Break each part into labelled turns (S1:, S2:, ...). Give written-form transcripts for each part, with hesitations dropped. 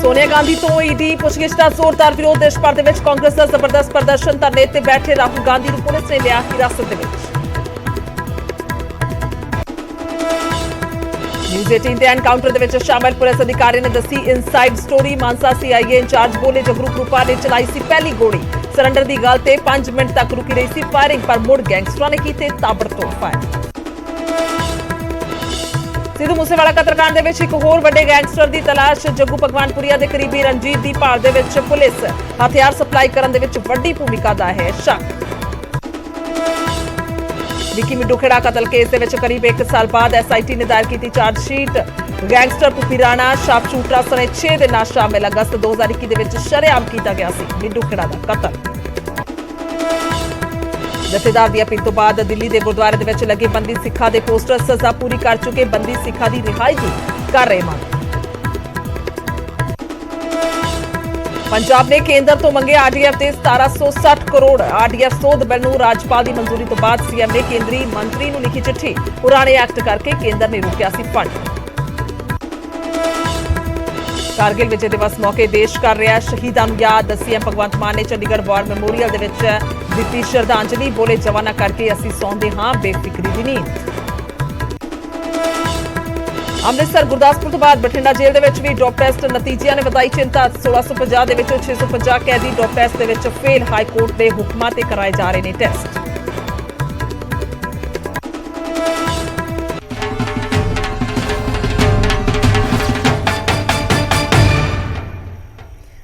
S1: सोनिया गांधी तो ईडी पुछगिछ का जोरदार विरोध। देश भर दे विच कांग्रेस का जबरदस्त प्रदर्शन। धरने ते बैठे राहुल गांधी नूं पुलिस ने लिया हिरासत दे विच। न्यूज़ 18 ਦੇ एनकाउंटर ਦੇ ਵਿੱਚ ਸ਼ਾਮਲ ਪੁਲਿਸ ਅਧਿਕਾਰੀ ਨੇ ਦੱਸੀ inside story. Mansa CIA in charge ਬੋਲੇ ਜਗਰੂ ਗਰੁੱਪਾਂ ਨੇ ਚਲਾਈ ਸੀ ਪਹਿਲੀ ਗੋਲੀ। ਸਰੈਂਡਰ ਦੀ ਗੱਲ ਤੇ 5 ਮਿੰਟ ਤੱਕ ਰੁਕੀ ਰਹੀ ਸੀ ਫਾਇਰਿੰਗ, ਪਰ ਮੁੜ ਗੈਂਗਸਟਰਾਂ ਨੇ ਕੀਤੇ ਤਾਬੜਤੋੜ ਫਾਇਰ। ਸਿੱਧੂ ਮੂਸੇਵਾਲਾ ਕਤਲकांड ਦੇ ਵਿੱਚ ਇੱਕ ਹੋਰ ਵੱਡੇ ਗੈਂਗਸਟਰ ਦੀ ਤਲਾਸ਼। ਜੱਗੂ ਭਗਵਾਨਪੁਰੀਆ ਦੇ ਕਰੀਬੀ ਰਣਜੀਤ ਦੀ ਭਾਲ ਦੇ ਵਿੱਚ ਪੁਲਿਸ। ਹਥਿਆਰ ਸਪਲਾਈ ਕਰਨ ਦੇ ਵਿੱਚ ਵੱਡੀ ਭੂਮਿਕਾ ਦਾ ਹੈ ਸ਼ੱਕ। ਵਿੱਕੀ ਮਿੱਡੂ ਖੇੜਾ ਕਤਲ ਕੇਸ ਦੇ ਵਿੱਚ ਕਰੀਬ 1 ਸਾਲ ਬਾਅਦ ਐਸਆਈਟੀ ਨੇ ਦਾਇਰ ਕੀਤੀ ਚਾਰਜਸ਼ੀਟ। ਗੈਂਗਸਟਰ ਪੁੱਪੀ ਰਾਣਾ, ਸ਼ਾਪ ਸ਼ੂਟਰਾਂ ਸਣੇ 6 ਦੇ ਨਾਲ ਸ਼ਾਮਿਲ। ਅਗਸਤ 2021 ਦੇ ਵਿੱਚ ਸ਼ਰੇਆਮ ਕੀਤਾ ਗਿਆ ਸੀ ਮਿੱਡੂ ਖੇੜਾ ਦਾ ਕਤਲ। ਜਥੇਦਾਰ ਦੀ ਅਪੀਲ ਤੋਂ ਬਾਅਦ ਦਿੱਲੀ ਦੇ ਗੁਰਦੁਆਰੇ ਦੇ ਵਿੱਚ ਲੱਗੇ ਬੰਦੀ ਸਿੱਖਾਂ ਦੇ ਪੋਸਟਰ। ਸਜ਼ਾ ਪੂਰੀ ਕਰ ਚੁੱਕੇ ਬੰਦੀ ਸਿੱਖਾਂ ਦੀ ਰਿਹਾਈ ਦੀ ਕਰ ਰਹੇ ਮੰਗ। पंजाब ने केंद्र तो मंगे आरडीएफ के 1760 करोड़। आरडीएफ सोध बिल नूं राज्यपाल की मंजूरी तो बाद सीएम ने केंद्रीय मंत्री नूं लिखी चिट्ठी। पुराने एक्ट करके केंद्र ने रोकिया सी फंड। कारगिल विजय दिवस मौके देश कर रहा शहीदां नूं याद। सीएम भगवंत मान ने चंडीगढ़ वॉर मैमोरीअल दे विच दित्ती श्रद्धांजलि। बोले जवाना करके असीं सौंदे हां बेफिक्री दी नींद। ਅੰਮ੍ਰਿਤਸਰ ਗੁਰਦਾਸਪੁਰ ਤੋਂ ਬਾਅਦ ਬਠਿੰਡਾ ਜੇਲ੍ਹ ਦੇ ਵਿੱਚ ਵੀ ਡੋਪ ਟੈਸਟ ਨਤੀਜਿਆਂ ਨੇ ਵਧਾਈ ਚਿੰਤਾ। 1650 ਦੇ ਵਿੱਚੋਂ 650 ਕੈਦੀ ਡੋਪ ਟੈਸਟ ਦੇ ਵਿੱਚ ਫੇਲ। ਹਾਈ ਕੋਰਟ ਦੇ ਹੁਕਮਾਂ ਤੇ ਕਰਾਏ ਜਾ ਰਹੇ ਨੇ ਟੈਸਟ।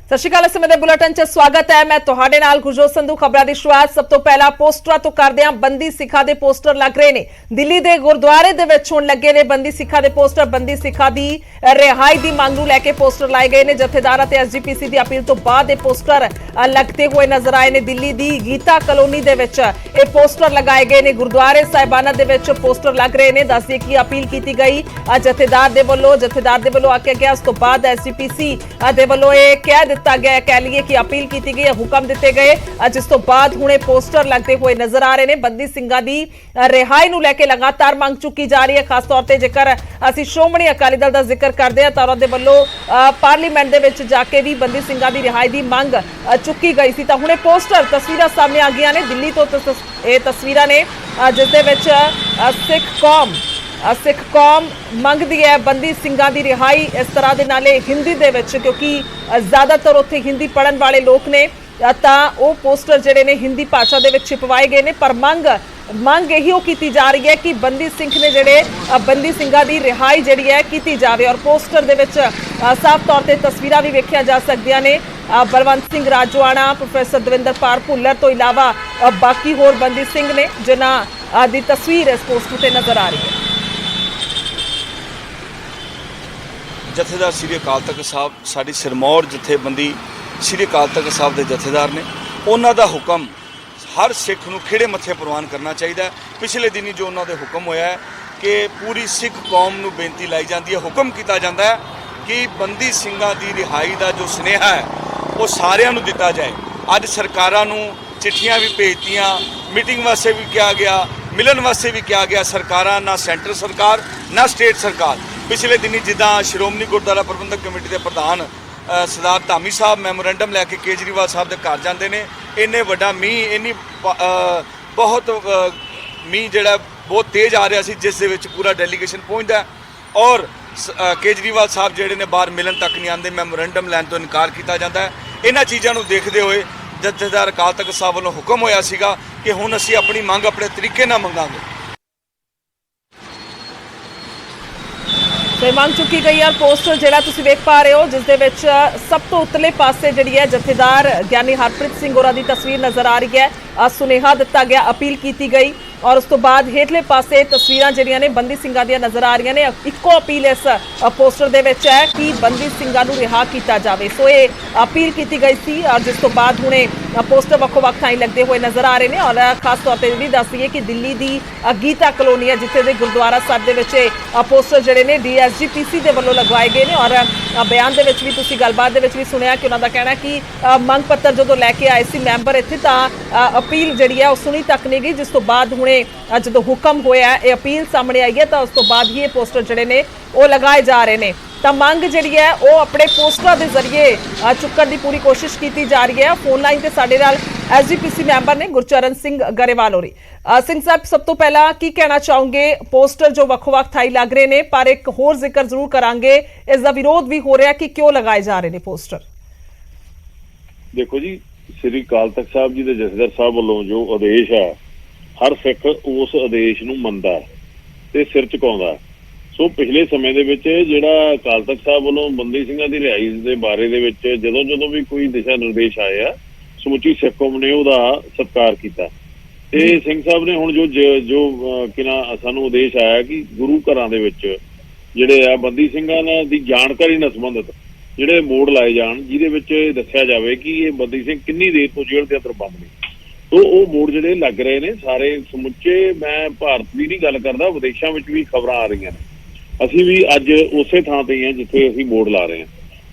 S1: ਸਤਿ ਸ਼੍ਰੀ ਅਕਾਲ। ਸਮੇਂ ਦੇ ਬੁਲੇਟਿਨ 'ਚ ਸਵਾਗਤ ਹੈ। ਮੈਂ ਤੁਹਾਡੇ ਨਾਲ ਗੁਰਜੋਤ ਸੰਧੂ। ਖਬਰਾਂ ਦੀ ਸ਼ੁਰੂਆਤ ਸਭ ਤੋਂ ਪਹਿਲਾਂ ਪੋਸਟਰਾਂ ਤੋਂ ਕਰਦੇ ਹਾਂ। ਬੰਦੀ ਸਿੱਖਾਂ ਦੇ ਪੋਸਟਰ ਲੱਗ ਰਹੇ ਨੇ ਦਿੱਲੀ ਦੇ ਗੁਰਦੁਆਰੇ ਦੇ ਵਿੱਚ। ਹੁਣ ਲੱਗੇ ਨੇ ਬੰਦੀ ਸਿੱਖਾਂ ਦੇ ਪੋਸਟਰ। ਬੰਦੀ ਸਿੱਖਾਂ ਦੀ ਰਿਹਾਈ ਦੀ ਮੰਗ ਨੂੰ ਲੈ ਕੇ ਪੋਸਟਰ ਲਾਏ ਗਏ ਨੇ। ਜਥੇਦਾਰ ਅਤੇ ਐਸਜੀਪੀਸੀ ਦੀ ਅਪੀਲ ਤੋਂ ਬਾਅਦ ਇਹ ਪੋਸਟਰ ਲੱਗਦੇ ਹੋਏ ਨਜ਼ਰ ਆਏ ਨੇ। ਦਿੱਲੀ ਦੀ ਗੀਤਾ ਕਲੋਨੀ ਦੇ ਵਿੱਚ ਇਹ ਪੋਸਟਰ ਲਗਾਏ ਗਏ ਨੇ। ਗੁਰਦੁਆਰੇ ਸਾਹਿਬਾਨਾਂ ਦੇ ਵਿੱਚ ਪੋਸਟਰ ਲੱਗ ਰਹੇ ਨੇ। ਦੱਸਦੇ ਕਿ ਅਪੀਲ ਕੀਤੀ ਗਈ ਜਥੇਦਾਰ ਦੇ ਵੱਲੋਂ ਆਖਿਆ ਗਿਆ। ਉਸ ਤੋਂ ਬਾਅਦ ਐਸਜੀਪੀਸੀ ਦੇ ਵੱਲੋਂ ਇਹ ਕਹਿ ਦਿੱਤਾ ਗਿਆ, कह लीए कि अपील की गई, हुक्म दिते गए, जिस तो बाद हुणे पोस्टर लगते हुए नजर आ रहे हैं। बंदी सिंघां दी रिहाई नूं लैके लगातार मंग चुकी जा रही है। खास तौर पर जेकर असीं श्रोमणी अकाली दल दा जिक्र करते हैं तो उहनां दे वल्लों पार्लीमेंट दे विच जाके भी बंदी सिंघां दी रिहाई दी मंग चुकी गई सी। तां हुणे पोस्टर तस्वीरां सामने आ गईयां ने दिल्ली तो ये तस्वीरां ने जिस दे विच सिख कौम मंगदी है बंदी सिंघां दी रिहाई। इस तरह के नाले हिंदी दे विच, क्योंकि ज़्यादातर उत्थे हिंदी पढ़न वाले लोग ने, तां ओह पोस्टर जिहड़े ने हिंदी भाषा दे विच छिपवाए गए ने। पर मंग यही की जा रही है कि बंदी सिंह ने जिहड़े बंदी सिंघां दी रिहाई जिहड़ी है की जावे। और पोस्टर दे विच साफ तौर पर तस्वीरां भी वेखिया जा सकदियां ने। बलवंत सिंह राजोआणा, प्रोफैसर दविंदरपाल भुल्लर तो इलावा बाकी होर बंदी सिंह ने जिन्हां दी तस्वीर इस पोस्टर ते नज़र आ रही है।
S2: जथेदार श्री अकाल तख्त साहब साडी सिरमौर जथेबंदी श्री अकाल तख्त साहब के जथेदार ने, उन्हों का हुक्म हर सिख नूं खिहड़े मत्थे प्रवान करना चाहिए। पिछले दिनी जो उन्होंने हुक्म होया है कि पूरी सिख कौम नूं बेनती लाई जाती है, हुक्म किया जाता है कि बंदी सिंघां दी रिहाई का जो सुनेहा है वो सारिਆਂ ਨੂੰ दिता जाए। अज सरकारां नूं चिट्ठियां भी भेजतियां, मीटिंग वास्ते भी कहा गया, मिलन वास्ते भी कहा गया। सरकारां ना सेंटर सरकार ना स्टेट सरकार। पिछले दिनी जिदा श्रोमणी गुरुद्वारा प्रबंधक कमेटी के प्रधान सरदार धामी साहब मैमोरेंडम लैके केजरीवाल साहब के घर जाते हैं। इन्ने वड्डा मीह, इन्नी बहुत मीह जिहड़ा बहुत तेज़ आ रहा सी, जिस दे विच पूरा डेलीगेशन पहुँचता है और केजरीवाल साहब जिहड़े ने बाहर मिलन तक नहीं आते, मैमोरेंडम लैन तो इनकार किया जाता है। इन्हां चीज़ों को देखते हुए जथेदार अकाल तख्त साहब वालों हुक्म होया सीगा कि हुण असीं अपनी मंग अपने तरीके नाल मंगांगे।
S1: तो मंग चुकी गई है। पोस्टर जिहड़ा तुसीं वेख पा रहे हो, जिस दे विच सब तो उतले पासे जिहड़ी है जथेदार ज्ञानी हरप्रीत सिंह होरां दी तस्वीर नज़र आ रही है। सुनेहा दिता गया, अपील की गई और उस तो बाद हेठले पासे तस्वीरां जिहड़ियां ने बंदी सिंघां दियां नज़र आ रही ने। इक्को अपील इस पोस्टर दे विच है कि बंदी सिंघां नूं रिहा किया जाए। सो ये अपील की गई सी और जिस तो बाद हुणे पोस्टर वक्-वक् थाई लगते हुए नज़र आ रहे हैं। और खास तौर पर भी दस दईए कि दिल्ली की गीता कलोनी है जिथे दे गुरुद्वारा साहिब दे विच पोस्टर जिहड़े ने DSGPC दे वल्लों लगवाए गए हैं। और बयान दे विच भी तुसीं गलबात दे विच भी सुनिया कि उन्हां दा कहना कि मंग पत्र जदों लैके आए सी मैंबर इत्थे तां अपील जिहड़ी है सुनी तक नहीं गई। जिस तो बाद हुणे जो हुक्म होया है अपील सामने आई है तो उस तो बाद ही ये पोस्टर जिहड़े ने ਉਹ ਲਗਾਏ ਜਾ ਰਹੇ ਨੇ। ਤਾਂ ਮੰਗ ਜਿਹੜੀ ਹੈ ਉਹ ਆਪਣੇ ਪੋਸਟਰਾਂ ਦੇ ਜ਼ਰੀਏ ਚੁੱਕਣ ਦੀ ਪੂਰੀ ਕੋਸ਼ਿਸ਼ ਕੀਤੀ ਜਾ ਰਹੀ ਹੈ। ਫੋਨ ਲਾਈਨ ਤੇ ਸਾਡੇ ਨਾਲ ਐਸਜੀਪੀਸੀ ਮੈਂਬਰ ਨੇ ਗੁਰਚਰਨ ਸਿੰਘ ਗਰੇਵਾਲ ਹੋਰੀ। ਸਿੰਘ ਸਾਹਿਬ, ਸਭ ਤੋਂ ਪਹਿਲਾਂ ਕੀ ਕਹਿਣਾ ਚਾਹੋਗੇ? ਪੋਸਟਰ ਜੋ ਵੱਖ-ਵੱਖ ਥਾਈ ਲੱਗ ਰਹੇ ਨੇ, ਪਰ ਇੱਕ ਹੋਰ ਜ਼ਿਕਰ ਜ਼ਰੂਰ ਕਰਾਂਗੇ, ਇਸ ਦਾ ਵਿਰੋਧ ਵੀ ਹੋ ਰਿਹਾ ਕਿ ਕਿਉਂ ਲਗਾਏ ਜਾ ਰਹੇ ਨੇ ਪੋਸਟਰ।
S3: ਦੇਖੋ ਜੀ, ਸ੍ਰੀ ਅਕਾਲ ਤਖਤ ਸਾਹਿਬ ਜੀ ਦੇ ਜਥੇਦਾਰ ਸਾਹਿਬ ਵੱਲੋਂ ਜੋ ਆਦੇਸ਼ ਹੈ, ਹਰ ਸਿੱਖ ਉਸ ਆਦੇਸ਼ ਨੂੰ ਮੰਨਦਾ ਤੇ ਸਿਰ ਝੁਕਾਉਂਦਾ। ਸੋ ਪਿਛਲੇ ਸਮੇਂ ਦੇ ਵਿੱਚ ਜਿਹੜਾ ਅਕਾਲ ਤਖਤ ਸਾਹਿਬ ਵੱਲੋਂ ਬੰਦੀ ਸਿੰਘਾਂ ਦੀ ਰਿਹਾਈ ਦੇ ਬਾਰੇ ਦੇ ਵਿੱਚ ਜਦੋਂ ਵੀ ਕੋਈ ਦਿਸ਼ਾ ਨਿਰਦੇਸ਼ ਆਏ ਆ, ਸਮੁੱਚੀ ਸਿੱਖ ਕੌਮ ਨੇ ਉਹਦਾ ਸਤਿਕਾਰ ਕੀਤਾ। ਤੇ ਸਿੰਘ ਸਾਹਿਬ ਨੇ ਹੁਣ ਜੋ ਸਾਨੂੰ ਆਦੇਸ਼ ਆਇਆ ਕਿ ਗੁਰੂ ਘਰਾਂ ਦੇ ਵਿੱਚ ਜਿਹੜੇ ਆ ਬੰਦੀ ਸਿੰਘਾਂ ਨਾਲ ਦੀ ਜਾਣਕਾਰੀ ਨਾਲ ਸੰਬੰਧਿਤ ਜਿਹੜੇ ਬੋਰਡ ਲਾਏ ਜਾਣ, ਜਿਹਦੇ ਵਿੱਚ ਦੱਸਿਆ ਜਾਵੇ ਕਿ ਇਹ ਬੰਦੀ ਸਿੰਘ ਕਿੰਨੀ ਦੇਰ ਤੋਂ ਜੇਲ੍ਹ ਦੇ ਅੰਦਰ ਬੰਦ ਨੇ। ਸੋ ਉਹ ਬੋਰਡ ਜਿਹੜੇ ਲੱਗ ਰਹੇ ਨੇ ਸਾਰੇ ਸਮੁੱਚੇ, ਮੈਂ ਭਾਰਤ ਦੀ ਨਹੀਂ ਗੱਲ ਕਰਦਾ, ਵਿਦੇਸ਼ਾਂ ਵਿੱਚ ਵੀ ਖਬਰਾਂ ਆ ਰਹੀਆਂ ਨੇ। ਅਸੀਂ ਵੀ ਅੱਜ ਉਸੇ ਥਾਂ ਤੇ ਹੀ ਹਾਂ ਜਿੱਥੇ ਅਸੀਂ ਬੋਰਡ ਲਾ ਰਹੇ ਹਾਂ।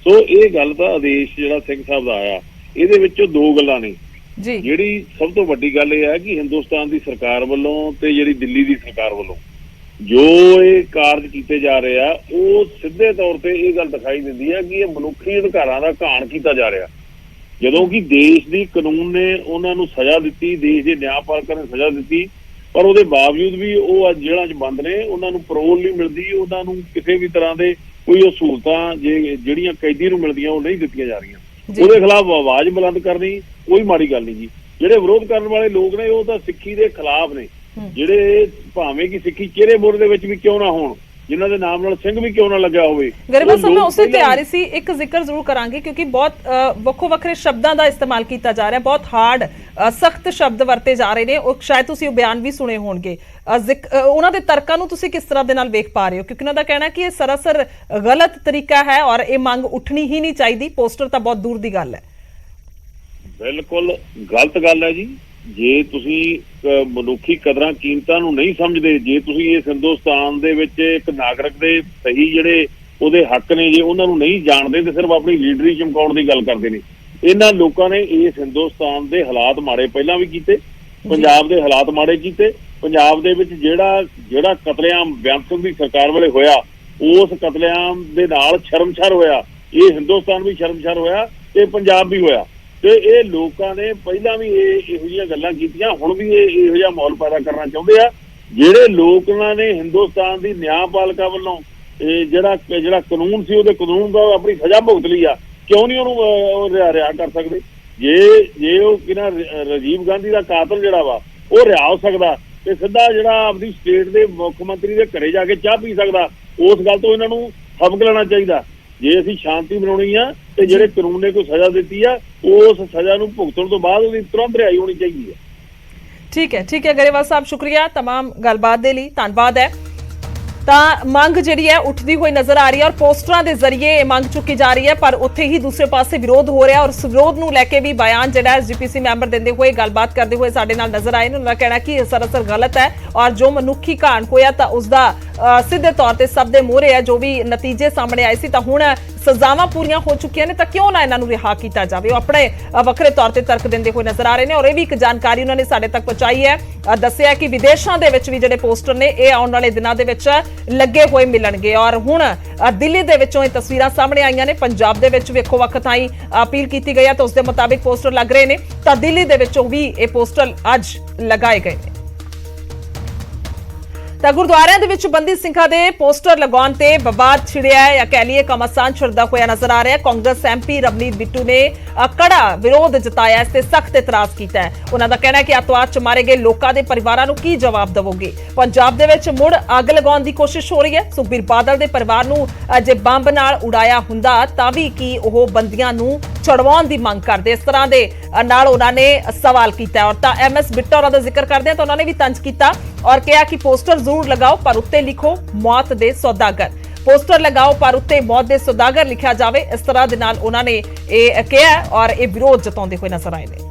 S3: ਸੋ ਇਹ ਗੱਲ ਦਾ ਆਦੇਸ਼ ਜਿਹੜਾ ਸਿੰਘ ਸਾਹਿਬ ਦਾ ਆਇਆ, ਇਹਦੇ ਵਿੱਚ ਦੋ ਗੱਲਾਂ ਨੇ ਜੀ। ਜਿਹੜੀ ਸਭ ਤੋਂ ਵੱਡੀ ਗੱਲ ਇਹ ਹੈ ਕਿ ਹਿੰਦੁਸਤਾਨ ਦੀ ਸਰਕਾਰ ਵੱਲੋਂ ਤੇ ਜਿਹੜੀ ਦਿੱਲੀ ਦੀ ਸਰਕਾਰ ਵੱਲੋਂ ਜੋ ਇਹ ਕਾਰਜ ਕੀਤੇ ਜਾ ਰਹੇ ਆ, ਉਹ ਸਿੱਧੇ ਤੌਰ ਤੇ ਇਹ ਗੱਲ ਦਿਖਾਈ ਦਿੰਦੀ ਹੈ ਕਿ ਇਹ ਮਨੁੱਖੀ ਅਧਿਕਾਰਾਂ ਦਾ ਘਾਣ ਕੀਤਾ ਜਾ ਰਿਹਾ। ਜਦੋਂ ਕਿ ਦੇਸ਼ ਦੀ ਕਾਨੂੰਨ ਨੇ ਉਹਨਾਂ ਨੂੰ ਸਜ਼ਾ ਦਿੱਤੀ, ਦੇਸ਼ ਦੇ ਨਿਆਂਪਾਲਕਾਂ ਨੇ ਸਜ਼ਾ ਦਿੱਤੀ, ਪਰ ਉਹਦੇ ਬਾਵਜੂਦ ਵੀ ਉਹ ਅੱਜ ਜੇਲ੍ਹਾਂ 'ਚ ਬੰਦ ਨੇ, ਉਹਨਾਂ ਨੂੰ ਪੈਰੋਲ ਨਹੀਂ ਮਿਲਦੀ, ਉਹਨਾਂ ਨੂੰ ਕਿਸੇ ਵੀ ਤਰ੍ਹਾਂ ਦੇ ਕੋਈ ਉਹ ਸਹੂਲਤਾਂ ਜਿਹੜੀਆਂ ਕੈਦੀ ਨੂੰ ਮਿਲਦੀਆਂ ਉਹ ਨਹੀਂ ਦਿੱਤੀਆਂ ਜਾ ਰਹੀਆਂ। ਉਹਦੇ ਖਿਲਾਫ ਆਵਾਜ਼ ਬੁਲੰਦ ਕਰਨੀ ਕੋਈ ਮਾੜੀ ਗੱਲ ਨਹੀਂ ਜੀ। ਜਿਹੜੇ ਵਿਰੋਧ ਕਰਨ ਵਾਲੇ ਲੋਕ ਨੇ ਉਹ ਤਾਂ ਸਿੱਖੀ ਦੇ ਖਿਲਾਫ ਨੇ, ਜਿਹੜੇ ਭਾਵੇਂ ਕਿ ਸਿੱਖੀ ਚਿਹਰੇ ਮੋਹਰੇ ਦੇ ਵਿੱਚ ਵੀ ਕਿਉਂ ਨਾ ਹੋਣ, ਜਿਨ੍ਹਾਂ ਦੇ ਨਾਮ ਨਾਲ ਸਿੰਘ ਵੀ ਕਿਉਂ ਨਾ ਲੱਗਿਆ ਹੋਵੇ।
S1: ਗਰੇਵਾਲ ਸਾਹਿਬ, ਮੈਂ ਉਸੇ ਤੇ ਆ ਰਹੀ ਸੀ, ਇੱਕ ਜ਼ਿਕਰ ਜ਼ਰੂਰ ਕਰਾਂਗੇ ਕਿਉਂਕਿ ਬਹੁਤ ਵੱਖੋ ਵੱਖਰੇ ਸ਼ਬਦਾਂ ਦਾ ਇਸਤੇਮਾਲ ਕੀਤਾ ਜਾ ਰਿਹਾ, ਬਹੁਤ ਹਾਰਡ ਸਖਤ ਸ਼ਬਦ ਵਰਤੇ ਜਾ ਰਹੇ ਨੇ। ਉਹ ਸ਼ਾਇਦ ਤੁਸੀਂ ਉਹ ਬਿਆਨ ਵੀ ਸੁਣੇ ਹੋਣਗੇ। ਉਹਨਾਂ ਦੇ ਤਰਕਾਂ ਨੂੰ ਤੁਸੀਂ ਕਿਸ ਤਰ੍ਹਾਂ ਦੇ ਨਾਲ ਵੇਖ ਪਾ ਰਹੇ ਹੋ? ਕਿਉਂਕਿ ਉਹਨਾਂ ਦਾ ਕਹਿਣਾ ਕਿ ਇਹ ਸਰਾਸਰ ਗਲਤ ਤਰੀਕਾ ਹੈ ਔਰ ਇਹ ਮੰਗ ਉੱਠਣੀ ਹੀ ਨਹੀਂ ਚਾਹੀਦੀ, ਪੋਸਟਰ ਤਾਂ ਬਹੁਤ ਦੂਰ ਦੀ ਗੱਲ ਹੈ।
S3: ਬਿਲਕੁਲ ਗਲਤ ਗੱਲ ਹੈ ਜੀ। ਜੇ ਤੁਸੀਂ ਮਨੁੱਖੀ ਕਦਰਾਂ ਕੀਮਤਾਂ ਨੂੰ ਨਹੀਂ ਸਮਝਦੇ, ਜੇ ਤੁਸੀਂ ਇਸ ਹਿੰਦੁਸਤਾਨ ਦੇ ਵਿੱਚ ਇੱਕ ਨਾਗਰਿਕ ਦੇ ਸਹੀ ਜਿਹੜੇ ਉਹਦੇ ਹੱਕ ਨੇ, ਜੇ ਉਹਨਾਂ ਨੂੰ ਨਹੀਂ ਜਾਣਦੇ ਤੇ ਸਿਰਫ ਆਪਣੀ ਲੀਡਰੀ ਚਮਕਾਉਣ ਦੀ ਗੱਲ ਕਰਦੇ ਨੇ। ਇਹਨਾਂ ਲੋਕਾਂ ਨੇ ਇਸ ਹਿੰਦੁਸਤਾਨ ਦੇ ਹਾਲਾਤ ਮਾੜੇ ਪਹਿਲਾਂ ਵੀ ਕੀਤੇ, ਪੰਜਾਬ ਦੇ ਹਾਲਾਤ ਮਾੜੇ ਕੀਤੇ। ਪੰਜਾਬ ਦੇ ਵਿੱਚ ਜਿਹੜਾ ਕਤਲੇਆਮ ਬੇਅੰਤ ਸਿੰਘ ਦੀ ਸਰਕਾਰ ਵੇਲੇ ਹੋਇਆ, ਉਸ ਕਤਲੇਆਮ ਦੇ ਨਾਲ ਸ਼ਰਮਸ਼ਾਰ ਹੋਇਆ, ਇਹ ਹਿੰਦੁਸਤਾਨ ਵੀ ਸ਼ਰਮਸ਼ਾਰ ਹੋਇਆ ਤੇ ਪੰਜਾਬ ਵੀ ਹੋਇਆ। ਤੇ ਇਹ ਲੋਕਾਂ ਨੇ ਪਹਿਲਾਂ ਵੀ ਇਹੋ ਜਿਹੀਆਂ ਗੱਲਾਂ ਕੀਤੀਆਂ, ਹੁਣ ਵੀ ਇਹੋ ਜਿਹਾ ਮਾਹੌਲ ਪੈਦਾ ਕਰਨਾ ਚਾਹੁੰਦੇ ਆ। ਜਿਹੜੇ ਲੋਕਾਂ ਨੇ ਹਿੰਦੁਸਤਾਨ ਦੀ ਨਿਆਂਪਾਲਿਕਾ ਵੱਲੋਂ ਜਿਹੜਾ ਕਾਨੂੰਨ ਸੀ, ਉਹਦੇ ਕਾਨੂੰਨ ਦਾ ਆਪਣੀ ਸਜ਼ਾ ਭੁਗਤ ਲਈ ਆ, ਕਿਉਂ ਨਹੀਂ ਉਹਨੂੰ ਰਿਹਾ ਕਰ ਸਕਦੇ? ਜੇ ਉਹ ਰਾਜੀਵ ਗਾਂਧੀ ਦਾ ਕਾਤਲ ਜਿਹੜਾ ਵਾ ਉਹ ਰਿਹਾ ਹੋ ਸਕਦਾ ਤੇ ਸਿੱਧਾ ਜਿਹੜਾ ਆਪਣੀ ਸਟੇਟ ਦੇ ਮੁੱਖ ਮੰਤਰੀ ਦੇ ਘਰੇ ਜਾ ਕੇ ਚਾਹ ਪੀ ਸਕਦਾ, ਉਸ ਗੱਲ ਤੋਂ ਇਹਨਾਂ ਨੂੰ ਸਬਕ ਲੈਣਾ ਚਾਹੀਦਾ। ਜੇ ਅਸੀਂ ਸ਼ਾਂਤੀ ਬਣਾਉਣੀ ਆ ਤੇ ਜਿਹੜੇ ਕਾਨੂੰਨ ਨੇ ਕੋਈ ਸਜ਼ਾ ਦਿੱਤੀ ਆ, ਉਸ ਸਜ਼ਾ ਨੂੰ ਭੁਗਤਣ ਤੋਂ ਬਾਅਦ ਉਹਦੀ ਤੁਰੰਤ ਰਿਹਾਈ ਹੋਣੀ ਚਾਹੀਦੀ ਹੈ।
S1: ਠੀਕ ਹੈ ਗਰੇਵਾਲ ਸਾਹਿਬ, ਸ਼ੁਕਰੀਆ ਤਮਾਮ ਗੱਲਬਾਤ ਦੇ ਲਈ, ਧੰਨਵਾਦ ਹੈ। ਤਾਂ ਮੰਗ ਜਿਹੜੀ ਹੈ ਉੱਠਦੀ ਹੋਈ ਨਜ਼ਰ ਆ ਰਹੀ ਹੈ ਔਰ ਪੋਸਟਰਾਂ ਦੇ ਜ਼ਰੀਏ ਇਹ ਮੰਗ ਚੁੱਕੀ ਜਾ ਰਹੀ ਹੈ, ਪਰ ਉੱਥੇ ਹੀ ਦੂਸਰੇ ਪਾਸੇ ਵਿਰੋਧ ਹੋ ਰਿਹਾ ਔਰ ਉਸ ਵਿਰੋਧ ਨੂੰ ਲੈ ਕੇ ਵੀ ਬਿਆਨ ਜਿਹੜਾ ਐਸਜੀਪੀਸੀ ਮੈਂਬਰ ਦਿੰਦੇ ਹੋਏ, ਗੱਲਬਾਤ ਕਰਦੇ ਹੋਏ ਸਾਡੇ ਨਾਲ ਨਜ਼ਰ ਆਏ ਨੇ। ਉਹਨਾਂ ਦਾ ਕਹਿਣਾ ਕਿ ਇਹ ਸਰਾਸਰ ਗਲਤ ਹੈ ਔਰ ਜੋ ਮਨੁੱਖੀ ਘਾਣ ਹੋਇਆ ਤਾਂ ਉਸਦਾ ਸਿੱਧੇ ਤੌਰ ਤੇ ਸਭ ਦੇ ਮੂਹਰੇ ਹੈ। ਜੋ ਵੀ ਨਤੀਜੇ ਸਾਹਮਣੇ ਆਏ ਸੀ ਤਾਂ ਹੁਣ ਸਜ਼ਾਵਾਂ ਪੂਰੀਆਂ ਹੋ ਚੁੱਕੀਆਂ ਨੇ, ਤਾਂ ਕਿਉਂ ਨਾ ਇਹਨਾਂ ਨੂੰ ਰਿਹਾ ਕੀਤਾ ਜਾਵੇ। ਉਹ ਆਪਣੇ ਵੱਖਰੇ ਤੌਰ ਤੇ ਤਰਕ ਦਿੰਦੇ ਹੋਏ ਨਜ਼ਰ ਆ ਰਹੇ ਨੇ ਔਰ ਇਹ ਵੀ ਇੱਕ ਜਾਣਕਾਰੀ ਉਹਨਾਂ ਨੇ ਸਾਡੇ ਤੱਕ ਪਹੁੰਚਾਈ ਹੈ। ਦੱਸਿਆ ਕਿ ਵਿਦੇਸ਼ਾਂ ਦੇ ਵਿੱਚ ਵੀ ਜਿਹੜੇ ਪੋਸਟਰ ਨੇ ਇਹ ਆਉਣ ਵਾਲੇ ਦਿਨਾਂ ਦੇ ਵਿੱਚ ਲੱਗੇ ਹੋਏ ਮਿਲਣਗੇ ਔਰ ਹੁਣ ਦਿੱਲੀ ਦੇ ਵਿੱਚੋਂ ਇਹ ਤਸਵੀਰਾਂ ਸਾਹਮਣੇ ਆਈਆਂ ਨੇ। ਪੰਜਾਬ ਦੇ ਵਿੱਚ ਵੇਖੋ ਵੱਖ ਥਾਈਂ ਅਪੀਲ ਕੀਤੀ ਗਈ ਹੈ ਤਾਂ ਉਸ ਦੇ ਮੁਤਾਬਿਕ ਪੋਸਟਰ ਲੱਗ ਰਹੇ ਨੇ, ਤਾਂ ਦਿੱਲੀ ਦੇ ਵਿੱਚੋਂ ਵੀ ਇਹ ਪੋਸਟਰ ਅੱਜ ਲਗਾਏ ਗਏ ਨੇ। ਤਾਂ ਗੁਰਦੁਆਰਿਆਂ ਦੇ ਵਿੱਚ ਬੰਦੀ ਸਿੰਘਾਂ ਦੇ ਪੋਸਟਰ ਲਗਾਉਣ ਤੇ ਵਿਵਾਦ ਛਿੜਿਆ ਹੈ ਜਾਂ ਕਹਿ ਲਈਏ ਘਮਾਸਾਨ ਛਿੜਦਾ ਹੋਇਆ ਨਜ਼ਰ ਆ ਰਿਹਾ ਹੈ। ਕਾਂਗਰਸ ਐਮਪੀ ਰਵਨੀਤ ਬਿੱਟੂ ਨੇ ਕੜਾ ਵਿਰੋਧ ਜਤਾਇਆ, ਇਸ ਤੇ ਸਖਤ ਇਤਰਾਜ਼ ਕੀਤਾ ਹੈ। ਉਹਨਾਂ ਦਾ ਕਹਿਣਾ ਹੈ ਕਿ ਅੱਤਵਾਦ ਚ ਮਾਰੇ ਗਏ ਲੋਕਾਂ ਦੇ ਪਰਿਵਾਰਾਂ ਨੂੰ ਕੀ ਜਵਾਬ ਦੇਵੋਗੇ। ਪੰਜਾਬ ਦੇ ਵਿੱਚ ਮੁੜ ਅੱਗ ਲਗਾਉਣ ਦੀ ਕੋਸ਼ਿਸ਼ ਹੋ ਰਹੀ ਹੈ। ਸੁਖਬੀਰ ਬਾਦਲ ਦੇ ਪਰਿਵਾਰ ਨੂੰ ਜੇ ਬੰਬ ਨਾਲ ਉਡਾਇਆ ਹੁੰਦਾ ਤਾਂ ਵੀ ਕੀ ਉਹ ਬੰਦੀਆਂ ਨੂੰ ਛੁਡਵਾਉਣ ਦੀ ਮੰਗ ਕਰਦੇ, ਇਸ ਤਰ੍ਹਾਂ ਦੇ ਨਾਲ ਉਹਨਾਂ ਨੇ ਸਵਾਲ ਕੀਤਾ। ਔਰ ਤਾਂ ਐਮਐਸ ਬਿੱਟਾ ਹੋਰਾਂ ਦਾ ਜ਼ਿਕਰ ਕਰਦੇ ਆ ਤਾਂ ਉਹਨਾਂ ਨੇ ਵੀ ਤੰਜ ਕੀਤਾ ਔਰ ਕਿਹਾ ਕਿ ਪੋਸਟਰ ਜ਼ਰੂਰ लगाओ पर उत्ते लिखो मौत दे सौदागर, पोस्टर लगाओ पर उत्ते मौत दे सौदागर लिखा जाए। इस तरह दे नाल उन्होंने ये कहा और ये विरोध जताते हुए नजर आए ने।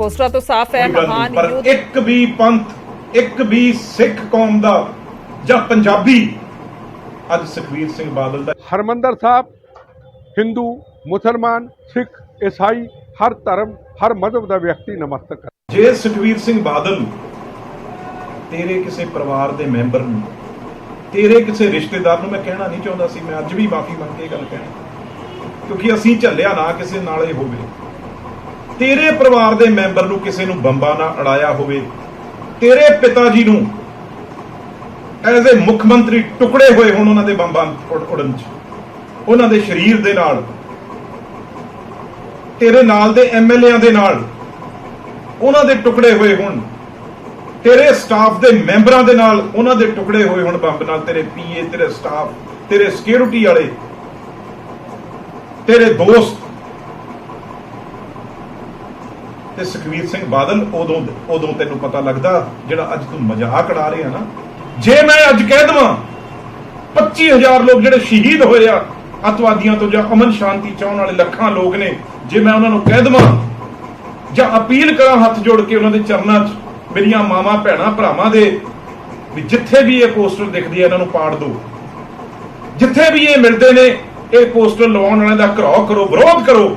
S1: पोस्टर तो साफ है, महान
S4: पर
S1: युद्ध
S4: एक भी पंथ एक भी सिख कौम दा ਜਾਂ ਪੰਜਾਬੀ ਅੱਜ ਸੁਖਬੀਰ ਸਿੰਘ ਬਾਦਲ ਦਾ
S5: ਹਰਮੰਦਰ ਸਾਹਿਬ ਹਿੰਦੂ ਮੁਸਲਮਾਨ ਸਿੱਖ ਈਸਾਈ ਹਰ ਧਰਮ ਹਰ ਮਜ਼ਹਬ ਦਾ ਵਿਅਕਤੀ ਨਮਸਤਕ ਹੈ।
S4: ਜੇ ਸੁਖਬੀਰ ਸਿੰਘ ਬਾਦਲ ਤੇਰੇ ਕਿਸੇ ਪਰਿਵਾਰ ਦੇ ਮੈਂਬਰ ਨੂੰ ਤੇਰੇ ਕਿਸੇ ਰਿਸ਼ਤੇਦਾਰ ਨੂੰ ਮੈਂ ਕਹਿਣਾ ਨਹੀਂ ਚਾਹੁੰਦਾ ਸੀ, ਮੈਂ ਅੱਜ ਵੀ ਮਾਫੀ ਮੰਗ ਕੇ ਗੱਲ ਕਹਿਣਾ ਕਿਉਂਕਿ ਅਸੀਂ ਝੱਲਿਆ ਨਾ ਕਿਸੇ ਨਾਲ ਇਹ ਹੋਵੇ। ਤੇਰੇ ਪਰਿਵਾਰ ਦੇ ਮੈਂਬਰ ਨੂੰ ਕਿਸੇ ਨੂੰ ਬੰਬਾਂ ਨਾਲ ਅੜਾਇਆ ਹੋਵੇ, ਤੇਰੇ ਪਿਤਾ ਜੀ ਨੂੰ ਐਜ਼ ਏ ਮੁੱਖ ਮੰਤਰੀ ਟੁਕੜੇ ਹੋਏ ਹੁਣ ਉਹਨਾਂ ਦੇ ਬੰਬਾਂ ਉਡਣ ਚ, ਉਹਨਾਂ ਦੇ ਸਰੀਰ ਦੇ ਨਾਲ, ਤੇਰੇ ਨਾਲ ਦੇ ਐਮਐਲਏਆਂ ਦੇ ਨਾਲ ਉਹਨਾਂ ਦੇ ਟੁਕੜੇ ਹੋਏ ਹੁਣ, ਤੇਰੇ ਸਟਾਫ ਦੇ ਮੈਂਬਰਾਂ ਦੇ ਨਾਲ ਉਹਨਾਂ ਦੇ ਟੁਕੜੇ ਹੋਏ ਹੁਣ ਬੰਬ ਨਾਲ, ਤੇਰੇ ਪੀਏ, ਤੇਰੇ ਸਟਾਫ, ਤੇਰੇ ਸਿਕਿਉਰਿਟੀ ਵਾਲੇ, ਤੇਰੇ ਦੋਸਤ। ਤੇ ਸੁਖਬੀਰ ਸਿੰਘ ਬਾਦਲ ਉਦੋਂ ਤੈਨੂੰ ਪਤਾ ਲੱਗਦਾ ਜਿਹੜਾ ਅੱਜ ਤੂੰ ਮਜ਼ਾਕ ਉਡਾ ਰਿਹਾ ਨਾ। ਜੇ ਮੈਂ ਅੱਜ ਕਹਿ ਦਵਾਂ 25,000 ਲੋਕ ਜਿਹੜੇ ਸ਼ਹੀਦ ਹੋਏ ਆ ਅੱਤਵਾਦੀਆਂ ਤੋਂ ਜਾਂ ਅਮਨ ਸ਼ਾਂਤੀ ਚਾਹਣ ਵਾਲੇ ਲੱਖਾਂ ਲੋਕ ਨੇ, ਜੇ ਮੈਂ ਉਹਨਾਂ ਨੂੰ ਕਹਿ ਦਵਾਂ ਜਾਂ ਅਪੀਲ ਕਰਾਂ ਹੱਥ ਜੋੜ ਕੇ ਉਹਨਾਂ ਦੇ ਚਰਨਾਂ 'ਚ, ਮੇਰੀਆਂ ਮਾਵਾਂ ਭੈਣਾਂ ਭਰਾਵਾਂ ਦੇ, ਵੀ ਜਿੱਥੇ ਵੀ ਇਹ ਪੋਸਟਰ ਦਿਖਦੇ ਆ ਇਹਨਾਂ ਨੂੰ ਪਾੜ ਦਿਓ, ਜਿੱਥੇ ਵੀ ਇਹ ਮਿਲਦੇ ਨੇ ਇਹ ਪੋਸਟਰ ਲਵਾਉਣ ਵਾਲਿਆਂ ਦਾ ਘਰਾਓ ਕਰੋ, ਵਿਰੋਧ ਕਰੋ,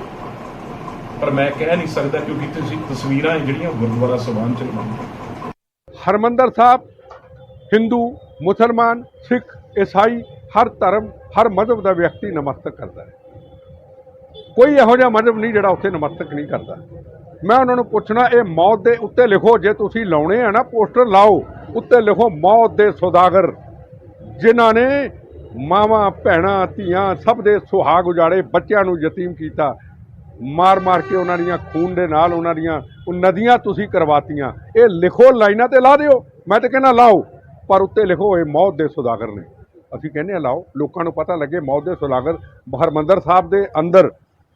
S4: ਪਰ ਮੈਂ ਕਹਿ ਨਹੀਂ ਸਕਦਾ ਕਿਉਂਕਿ ਤੁਸੀਂ ਤਸਵੀਰਾਂ ਜਿਹੜੀਆਂ ਗੁਰਦੁਆਰਾ ਸਾਹਿਬਾਨ 'ਚ ਲਵਾਉਂਦੇ।
S5: ਹਰਮੰਦਰ ਸਾਹਿਬ ਹਿੰਦੂ ਮੁਸਲਮਾਨ ਸਿੱਖ ਈਸਾਈ ਹਰ ਧਰਮ ਹਰ ਮਜ਼ਹਬ ਦਾ ਵਿਅਕਤੀ ਨਮਸਤਕ ਕਰਦਾ ਹੈ। ਕੋਈ ਇਹੋ ਜਿਹਾ ਮਜ਼ਹਬ ਨਹੀਂ ਜਿਹੜਾ ਉੱਥੇ ਨਮਸਤਕ ਨਹੀਂ ਕਰਦਾ। ਮੈਂ ਉਹਨਾਂ ਨੂੰ ਪੁੱਛਣਾ, ਇਹ ਮੌਤ ਦੇ ਉੱਤੇ ਲਿਖੋ, ਜੇ ਤੁਸੀਂ ਲਾਉਣੇ ਆ ਨਾ ਪੋਸਟਰ ਲਾਓ, ਉੱਤੇ ਲਿਖੋ ਮੌਤ ਦੇ ਸੌਦਾਗਰ, ਜਿਨ੍ਹਾਂ ਨੇ ਮਾਵਾਂ ਭੈਣਾਂ ਧੀਆਂ ਸਭ ਦੇ ਸੁਹਾਗ ਉਜਾੜੇ, ਬੱਚਿਆਂ ਨੂੰ ਯਤੀਮ ਕੀਤਾ, ਮਾਰ ਮਾਰ ਕੇ ਉਹਨਾਂ ਦੀਆਂ ਖੂਨ ਦੇ ਨਾਲ ਉਹਨਾਂ ਦੀਆਂ ਉਹ ਨਦੀਆਂ ਤੁਸੀਂ ਕਰਵਾਤੀਆਂ। ਇਹ ਲਿਖੋ, ਲਾਈਨਾਂ ਤੇ ਲਾ ਦਿਓ, ਮੈਂ ਤਾਂ ਕਹਿੰਦਾ ਲਾਓ, ਪਰ ਉੱਤੇ ਲਿਖੋ ਇਹ ਮੌਤ ਦੇ ਸੌਦਾਗਰ ਨੇ। ਅਸੀਂ ਕਹਿੰਦੇ ਆ ਲਾਓ, ਲੋਕਾਂ ਨੂੰ ਪਤਾ ਲੱਗੇ ਮੌਤ ਦੇ ਸੌਦਾਗਰ ਹਰਿਮੰਦਰ ਸਾਹਿਬ ਦੇ ਅੰਦਰ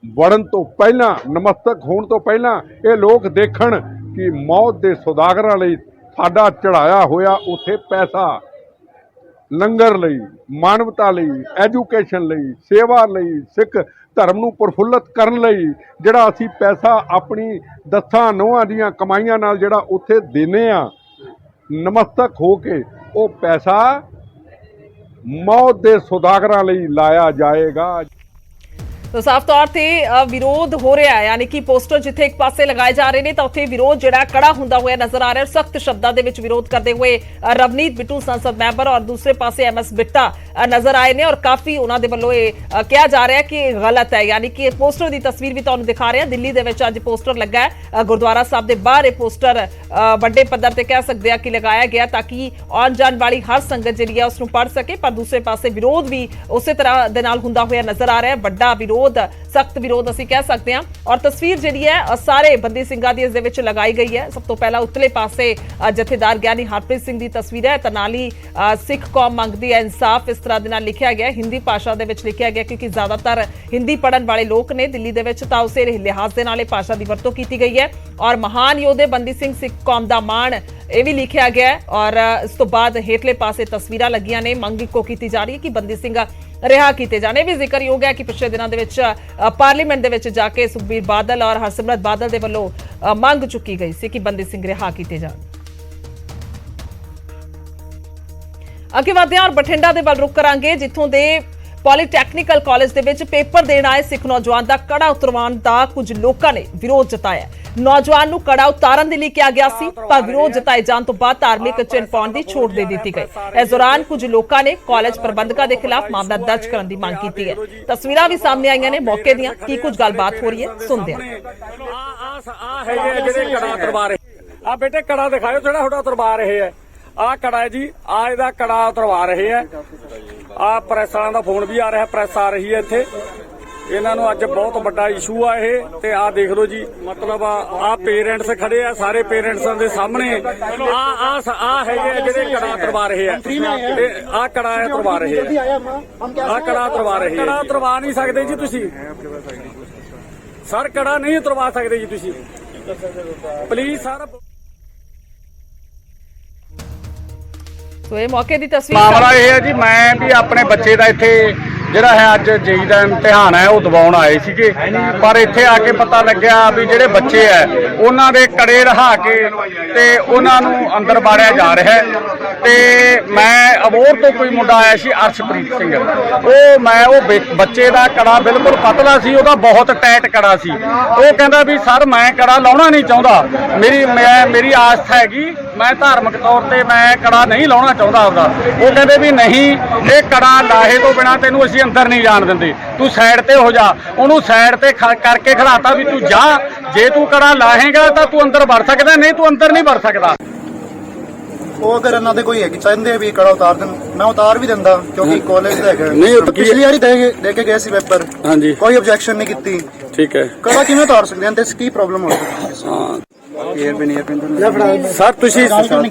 S5: ਵੜਨ ਤੋਂ ਪਹਿਲਾਂ, ਨਮਸਤਕ ਹੋਣ ਤੋਂ ਪਹਿਲਾਂ ਇਹ ਲੋਕ ਦੇਖਣ ਕਿ ਮੌਤ ਦੇ ਸੌਦਾਗਰਾਂ ਲਈ ਸਾਡਾ ਚੜਾਇਆ ਹੋਇਆ ਉੱਥੇ ਪੈਸਾ ਲੰਗਰ ਲਈ, ਮਾਨਵਤਾ ਲਈ, ਐਜੂਕੇਸ਼ਨ ਲਈ, ਸੇਵਾ ਲਈ, ਸਿੱਖ ਧਰਮ ਨੂੰ ਪ੍ਰਫੁੱਲਤ ਕਰਨ ਲਈ ਜਿਹੜਾ ਅਸੀਂ ਪੈਸਾ ਆਪਣੀ ਦਸਾਂ ਨੋਹਾਂ ਦੀਆਂ ਕਮਾਈਆਂ ਨਾਲ ਜਿਹੜਾ ਉੱਥੇ ਦਿੰਦੇ ਆ ਨਮਸਤਕ ਹੋ ਕੇ, ਉਹ ਪੈਸਾ ਮੌਤ ਦੇ ਸੌਦਾਗਰਾਂ ਲਈ ਲਾਇਆ ਜਾਏਗਾ।
S1: तो साफ तौर ते विरोध हो रहा है, यानी कि पोस्टर जिथे एक पासे लगाए जा रहे हैं तो उत्थे विरोध जिहड़ा कड़ा हुंदा होया नजर आ रहा है। सख्त शब्दां दे विच विरोध करते हुए रवनीत बिट्टू संसद मैंबर और दूसरे पासे MS बिट्टा नजर आए ने और काफी उन्हां दे वल्लों कहा जा रहा है कि गलत है, यानी कि पोस्टर की तस्वीर भी तुहानूं दिखा रहे हैं। दिल्ली दे विच अज पोस्टर लगा है गुरुद्वारा साहब दे बाहर, यह पोस्टर वड्डे पद्धर ते कह सकते हैं कि लगाया गया ताकि आउण जाण वाली हर संगत जिहड़ी है उसनूं पढ़ सके, पर दूसरे पासे विरोध भी उसे तरह दे नाल हुंदा होया नजर आ रहा है। वड्डा सख्त विरोध ਅਸੀਂ ਕਹਿ ਸਕਦੇ ਹਾਂ। और तस्वीर ਜਿਹੜੀ ਹੈ ਸਾਰੇ ਬੰਦੀ ਸਿੰਘਾਂ ਦੀ ਇਸ ਦੇ ਵਿੱਚ ਲਗਾਈ ਗਈ ਹੈ। ਸਭ ਤੋਂ ਪਹਿਲਾਂ ਉਤਲੇ ਪਾਸੇ ਜਥੇਦਾਰ ਗਿਆਨੀ ਹਰਪ੍ਰੀਤ ਸਿੰਘ ਦੀ ਤਸਵੀਰ ਹੈ। ਤਨਾਲੀ ਸਿੱਖ ਕੌਮ ਮੰਗਦੀ ਹੈ ਇਨਸਾਫ, ਇਸ ਤਰ੍ਹਾਂ ਦੇ ਨਾਲ ਲਿਖਿਆ ਗਿਆ, ਹਿੰਦੀ ਭਾਸ਼ਾ ਦੇ ਵਿੱਚ ਲਿਖਿਆ ਗਿਆ ਕਿਉਂਕਿ ਜ਼ਿਆਦਾਤਰ ਹਿੰਦੀ ਪੜ੍ਹਨ ਵਾਲੇ ਲੋਕ ਨੇ ਦਿੱਲੀ ਦੇ ਵਿੱਚ, ਤਾਂ ਉਸੇ ਲਿਹਾਜ਼ ਦੇ ਨਾਲ ਇਹ ਭਾਸ਼ਾ ਦੀ ਵਰਤੋਂ ਕੀਤੀ ਗਈ ਹੈ। ਔਰ ਮਹਾਨ ਯੋਧੇ ਬੰਦੀ ਸਿੰਘ ਸਿੱਖ ਕੌਮ ਦਾ ਮਾਣ ਇਹ ਵੀ ਲਿਖਿਆ ਗਿਆ ਹੈ। ਔਰ ਇਸ ਤੋਂ ਬਾਅਦ ਹੇਠਲੇ ਪਾਸੇ ਤਸਵੀਰਾਂ ਲੱਗੀਆਂ ਨੇ, ਮੰਗ ਇੱਕੋ ਕੀਤੀ ਜਾ ਰਹੀ ਹੈ ਕਿ ਬੰਦੀ ਸਿੰਘ ਰਿਹਾ ਕੀਤੇ ਜਾਣੇ। ਵੀ ਜ਼ਿਕਰਯੋਗ ਹੈ ਕਿ ਪਿਛਲੇ ਦਿਨਾਂ ਦੇ ਵਿੱਚ ਪਾਰਲੀਮੈਂਟ ਦੇ ਵਿੱਚ ਜਾ ਕੇ ਸੁਖਬੀਰ ਬਾਦਲ ਔਰ ਹਰਸਿਮਰਤ ਬਾਦਲ ਦੇ ਵੱਲੋਂ ਮੰਗ ਚੁੱਕੀ ਗਈ ਸੀ ਕਿ ਬੰਦੀ ਸਿੰਘ ਰਿਹਾ ਕੀਤੇ ਜਾਣ। ਅੱਗੇ ਵਧਦੇ ਹਾਂ ਔਰ ਬਠਿੰਡਾ ਦੇ ਵੱਲ ਰੁਕ ਕਰਾਂਗੇ, ਜਿੱਥੋਂ ਦੇ ਪੋਲੀਟੈਕਨੀਕਲ ਕਾਲਜ ਦੇ ਵਿੱਚ ਪੇਪਰ ਦੇਣ ਆਏ ਸਿੱਖ ਨੌਜਵਾਨ ਦਾ ਕੜਾ ਉਤਰਵਾਉਣ ਦਾ ਕੁਝ ਲੋਕਾਂ ਨੇ ਵਿਰੋਧ ਜਤਾਇਆ। ਨੌਜਵਾਨ ਨੂੰ ਕੜਾ ਉਤਾਰਨ ਦੇ ਲਈ ਕਿਹਾ ਗਿਆ ਸੀ, ਪਰ ਵਿਰੋਧ ਜਤਾਏ ਜਾਣ ਤੋਂ ਬਾਅਦ ਧਾਰਮਿਕ ਚਿੰਨ੍ਹ ਪਾਉਣ ਦੀ ਛੋਟ ਦੇ ਦਿੱਤੀ ਗਈ। ਇਸ ਦੌਰਾਨ ਕੁਝ ਲੋਕਾਂ ਨੇ ਕਾਲਜ ਪ੍ਰਬੰਧਕਾਂ ਦੇ ਖਿਲਾਫ ਮਾਮਲਾ ਦਰਜ ਕਰਨ ਦੀ ਮੰਗ ਕੀਤੀ ਹੈ। ਤਸਵੀਰਾਂ ਵੀ ਸਾਹਮਣੇ ਆਈਆਂ ਨੇ ਮੌਕੇ ਦੀਆਂ, ਕੀ ਕੁਝ ਗੱਲਬਾਤ ਹੋ ਰਹੀ ਹੈ ਸੁਣਦੇ ਹਾਂ।
S6: ਜਿਹੜੇ ਕੜਾ ਉਤਰਵਾ ਰਹੇ ਆ ਬੇਟੇ, ਕੜਾ ਦਿਖਾਓ ਜਿਹੜਾ ਤੁਹਾਡਾ ਉਤਰਵਾ ਰਹੇ ਹੈ। ਆਹ ਕੜਾ ਹੈ ਜੀ, ਆਹ ਇਹਦਾ ਕੜਾ ਉਤਰਵਾ ਰਹੇ ਹੈ। ਆਹ ਪ੍ਰੈਸ ਵਾਲਿਆਂ ਦਾ ਫੋਨ ਵੀ ਆ ਰਿਹਾ, ਪ੍ਰੈਸ ਆ ਰਹੀ ਹੈ ਇੱਥੇ। ਇਹਨਾਂ ਨੂੰ ਅੱਜ ਬਹੁਤ ਵੱਡਾ ਇਸ਼ੂ ਆ ਇਹ, ਤੇ ਆਹ ਦੇਖ ਲਓ ਜੀ, ਮਤਲਬ ਆਹ ਪੇਰੈਂਟਸ ਖੜੇ ਆ, ਸਾਰੇ ਪੇਰੈਂਟਸਾਂ ਦੇ ਸਾਹਮਣੇ ਆਹ ਹੈਗੇ ਜਿਹੜੇ ਕੜਾ ਉਤਰਵਾ ਰਹੇ ਆ, ਤੇ ਆਹ ਕੜਾ ਉਤਰਵਾ ਰਹੇ ਆ, ਆਹ ਕੜਾ ਉਤਰਵਾ ਰਹੇ ਆ। ਕੜਾ ਉਤਰਵਾ ਨਹੀਂ ਸਕਦੇ ਜੀ ਤੁਸੀਂ ਸਰ, ਕੜਾ ਨਹੀਂ ਉਤਰਵਾ ਸਕਦੇ ਜੀ ਤੁਸੀਂ, ਪਲੀਜ਼ ਸਰ।
S1: ਸੋ ਇਹ ਮੌਕੇ ਦੀ ਤਸਵੀਰ
S7: ਮਾਮਲਾ ਇਹ ਹੈ ਜੀ, ਮੈਂ ਵੀ ਆਪਣੇ ਬੱਚੇ ਦਾ ਇੱਥੇ
S6: ਜਿਹੜਾ ਹੈ ਅੱਜ ਜੇਈ ਦਾ ਇਮਤਿਹਾਨ ਹੈ ਉਹ ਦਿਵਾਉਣ ਆਏ ਸੀਗੇ, ਪਰ ਇੱਥੇ ਆ ਕੇ ਪਤਾ ਲੱਗਿਆ ਵੀ ਜਿਹੜੇ ਬੱਚੇ ਹੈ ਉਹਨਾਂ ਦੇ ਕੜੇ ਰਹਾ ਕੇ ਤੇ ਉਹਨਾਂ ਨੂੰ ਅੰਦਰ ਵਾੜਿਆ ਜਾ ਰਿਹਾ ਹੈ। ਤੇ ਮੈਂ ਅਬੋਹਰ ਤੋਂ ਕੋਈ ਮੁੰਡਾ ਆਇਆ ਸੀ ਅਰਸ਼ਪ੍ਰੀਤ ਸਿੰਘ, ਉਹ ਬੱਚੇ ਦਾ ਕੜਾ ਬਿਲਕੁਲ ਪਤਲਾ ਸੀ, ਉਹਦਾ ਬਹੁਤ ਟਾਈਟ ਕੜਾ ਸੀ। ਉਹ ਕਹਿੰਦਾ ਵੀ ਸਰ ਮੈਂ ਕੜਾ ਲਾਉਣਾ ਨਹੀਂ ਚਾਹੁੰਦਾ, ਮੇਰੀ ਆਸਥਾ ਹੈਗੀ, ਮੈਂ ਧਾਰਮਿਕ ਤੌਰ ਤੇ ਮੈਂ ਕੜਾ ਨਹੀਂ ਲਾਉਣਾ ਚਾਹੁੰਦਾ ਆਪਦਾ। ਉਹ ਕਹਿੰਦੇ ਵੀ ਨਹੀਂ, ਇਹ ਕੜਾ ਲਾਹੇ ਤੋਂ ਬਿਨਾਂ ਤੈਨੂੰ ਅਸੀਂ ਅੰਦਰ ਨਹੀਂ ਜਾਣ ਦਿੰਦੇ, ਤੂੰ ਸਾਈਡ ਤੇ ਹੋ ਜਾ। ਉਹਨੂੰ ਸਾਈਡ ਤੇ ਕਰਕੇ ਖੜਾਤਾ ਵੀ ਤੂੰ ਜਾ, ਜੇ ਤੂੰ ਕੜਾ ਲਾਹੇਗਾ ਤਾਂ ਤੂੰ ਅੰਦਰ ਵੜ ਸਕਦਾ, ਨਹੀਂ ਤੂੰ ਅੰਦਰ ਨਹੀਂ ਵੜ ਸਕਦਾ।
S7: ਉਹ ਅਗਰ ਇਹਨਾਂ ਦੇ ਕੋਈ ਹੈਗੀ ਚਾਹੁੰਦੇ ਵੀ ਕੜਾ ਉਤਾਰ ਦੇਣ, ਮੈਂ ਉਤਾਰ ਵੀ ਦਿੰਦਾ, ਕਿਉਂਕਿ ਕਾਲਜ ਦਾ ਹੈਗਾ।
S6: ਨਹੀਂ,
S7: ਪਿਛਲੀ ਵਾਰੀ ਦੇ ਕੇ ਗਏ ਸੀ ਪੇਪਰ,
S6: ਹਾਂਜੀ
S7: ਕੋਈ ਆਬਜੈਕਸ਼ਨ ਨਹੀਂ ਕੀਤੀ।
S6: ਠੀਕ ਹੈ
S7: ਕੜਾ ਕਿਵੇਂ ਉਤਾਰ ਸਕਦੇ ਹਾਂ ਤੇ ਕੀ ਪ੍ਰੋਬਲਮ ਹੋ ਸਕਦੀ ਹੈ?
S6: ਸਰ ਤੁਸੀਂ